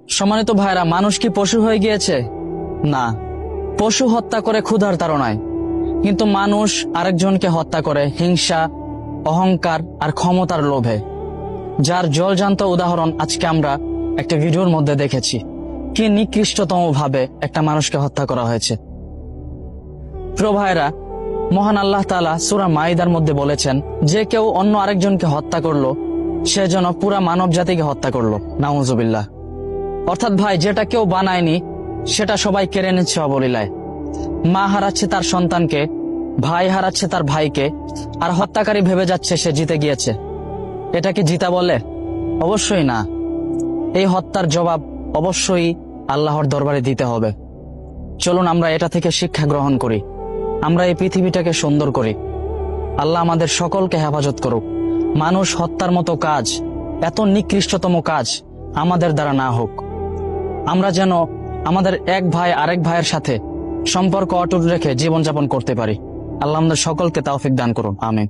সম্মানিত ভাইরা, মানুষ কি পশু হয়ে গিয়েছে? না, পশু হত্যা করে ক্ষুধার তাড়নায়, কিন্তু মানুষ আরেকজনকে হত্যা করে হিংসা, অহংকার আর ক্ষমতার লোভে, যার জলজান্ত উদাহরণ আজকে আমরা একটা ভিডিওর মধ্যে দেখেছি। কি নিকৃষ্টতম ভাবে একটা মানুষকে হত্যা করা হয়েছে। প্রিয় ভাইরা, মহান আল্লাহ তাআলা সূরা মাইদার মধ্যে বলেছেন, যে কেউ অন্য আরেকজনকে হত্যা করলো সে যেন পুরা মানব জাতিকে হত্যা করলো। নাউজুবিল্লাহ। অর্থাৎ ভাই, যেটা কেউ বানায়নি সেটা সবাই কেড়ে নিচ্ছে অবলীলায়। মা হারাচ্ছে তার সন্তানকে, ভাই হারাচ্ছে তার ভাইকে, আর হত্যাকারী ভেবে যাচ্ছে সে জিতে গিয়েছে। এটা কি জিতা বলে? অবশ্যই না। এই হত্যার জবাব অবশ্যই আল্লাহর দরবারে দিতে হবে। চলুন আমরা এটা থেকে শিক্ষা গ্রহণ করি, আমরা এই পৃথিবীটাকে সুন্দর করি। আল্লাহ আমাদের সকলকে হেফাজত করুক। মানুষ হত্যার মতো কাজ, এত নিকৃষ্টতম কাজ আমাদের দ্বারা না হোক। আমরা যেন আমাদের এক ভাই আরেক ভাইয়ের সাথে সম্পর্ক অটুট রেখে জীবনযাপন করতে পারি। আল্লাহ আমাদের সকলকে তৌফিক দান করুন। আমিন।